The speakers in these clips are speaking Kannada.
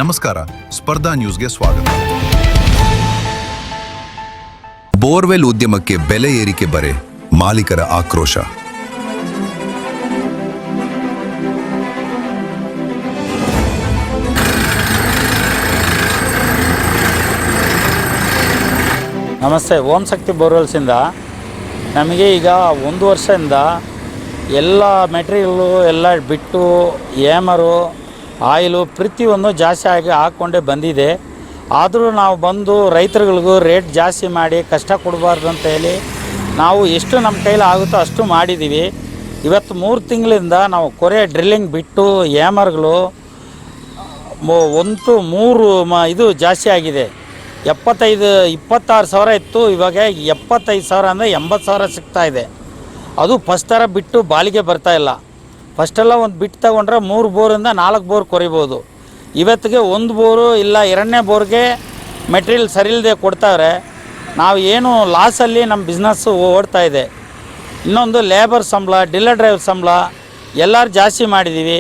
ನಮಸ್ಕಾರ, ಸ್ಪರ್ಧಾ ನ್ಯೂಸ್ಗೆ ಸ್ವಾಗತ. ಬೋರ್ವೆಲ್ ಉದ್ಯಮಕ್ಕೆ ಬೆಲೆ ಏರಿಕೆ ಬರೆ, ಮಾಲೀಕರ ಆಕ್ರೋಶ. ನಮಸ್ತೆ. ಓಂ ಶಕ್ತಿ ಬೋರ್ವೆಲ್ಸಿಂದ ನಮಗೆ ಈಗ 1 ವರ್ಷದಿಂದ ಎಲ್ಲ ಮೆಟೀರಿಯಲ್ಲು ಎಲ್ಲ ಬಿಟ್ಟು ಏಮರು ಆಯಿಲು ಪ್ರತಿಯೊಂದು ಜಾಸ್ತಿ ಆಗಿ ಹಾಕ್ಕೊಂಡೇ ಬಂದಿದೆ. ಆದರೂ ನಾವು ಬಂದು ರೈತರುಗಳಿಗೂ ರೇಟ್ ಜಾಸ್ತಿ ಮಾಡಿ ಕಷ್ಟ ಕೊಡಬಾರ್ದು ಅಂತ ಹೇಳಿ ನಾವು ಎಷ್ಟು ನಮ್ಮ ಕೈಲಿ ಆಗುತ್ತೋ ಅಷ್ಟು ಮಾಡಿದ್ದೀವಿ. ಇವತ್ತು 3 ತಿಂಗಳಿಂದ ನಾವು ಕೊರೆ ಡ್ರಿಲ್ಲಿಂಗ್ ಬಿಟ್ಟು ಏಮರ್ಗಳು ಒಂದು 3 ಇದು ಜಾಸ್ತಿ ಆಗಿದೆ. 26 ಸಾವಿರ ಇತ್ತು, ಇವಾಗ 75,000 ಅಂದರೆ 80,000 ಸಿಗ್ತಾಯಿದೆ. ಅದು ಫಸ್ಟ್ ಥರ ಬಿಟ್ಟು ಬಾಲಿಗೆ ಬರ್ತಾಯಿಲ್ಲ. ಫಸ್ಟೆಲ್ಲ ಒಂದು ಬಿಟ್ಟು ತಗೊಂಡ್ರೆ 3 ಬೋರಿಂದ 4 ಬೋರ್ ಕೊರಿಬೋದು. ಇವತ್ತಿಗೆ 1 ಬೋರು ಇಲ್ಲ 2ನೇ ಬೋರ್ಗೆ ಮೆಟೀರಿಯಲ್ ಸರಿ ಇಲ್ಲದೆ ಕೊಡ್ತಾವ್ರೆ. ನಾವು ಏನು ಲಾಸಲ್ಲಿ ನಮ್ಮ ಬಿಸ್ನೆಸ್ಸು ಓಡ್ತಾಯಿದೆ. ಇನ್ನೊಂದು ಲೇಬರ್ ಸಂಬಳ, ಡಿಲ್ಲರ್ ಡ್ರೈವರ್ ಸಂಬಳ ಎಲ್ಲರೂ ಜಾಸ್ತಿ ಮಾಡಿದ್ದೀವಿ.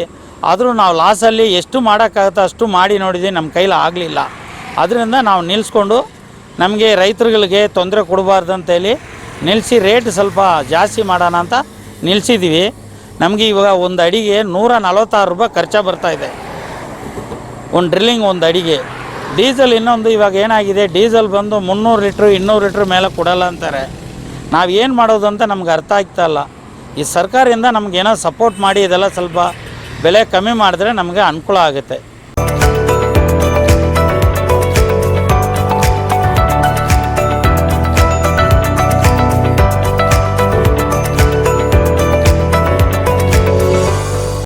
ಆದರೂ ನಾವು ಲಾಸಲ್ಲಿ ಎಷ್ಟು ಮಾಡೋಕ್ಕಾಗುತ್ತೋ ಅಷ್ಟು ಮಾಡಿ ನೋಡಿದ್ದೀವಿ, ನಮ್ಮ ಕೈಲಿ ಆಗಲಿಲ್ಲ. ಅದರಿಂದ ನಾವು ನಿಲ್ಲಿಸ್ಕೊಂಡು ನಮಗೆ ರೈತರುಗಳಿಗೆ ತೊಂದರೆ ಕೊಡಬಾರ್ದು ಅಂತೇಳಿ ನಿಲ್ಲಿಸಿ ರೇಟ್ ಸ್ವಲ್ಪ ಜಾಸ್ತಿ ಮಾಡೋಣ ಅಂತ ನಿಲ್ಲಿಸಿದ್ದೀವಿ. ನಮಗೆ ಇವಾಗ ಒಂದು ಅಡಿಗೆ 146 ರೂಪಾಯಿ ಖರ್ಚು ಬರ್ತಾಯಿದೆ, ಒಂದು ಡ್ರಿಲ್ಲಿಂಗ್ ಒಂದು ಅಡಿಗೆ. ಡೀಸೆಲ್ ಇನ್ನೊಂದು ಇವಾಗ ಏನಾಗಿದೆ, ಡೀಸೆಲ್ ಬಂದು 300 ಲೀಟ್ರು 200 ಲೀಟ್ರ್ ಮೇಲೆ ಕೊಡಲ್ಲ ಅಂತಾರೆ. ನಾವು ಏನು ಮಾಡೋದು ಅಂತ ನಮ್ಗೆ ಅರ್ಥ ಆಗ್ತಾಯಿಲ್ಲ. ಈ ಸರ್ಕಾರದಿಂದ ನಮಗೇನೋ ಸಪೋರ್ಟ್ ಮಾಡಿ ಇದೆಲ್ಲ ಸ್ವಲ್ಪ ಬೆಲೆ ಕಮ್ಮಿ ಮಾಡಿದ್ರೆ ನಮಗೆ ಅನುಕೂಲ ಆಗುತ್ತೆ.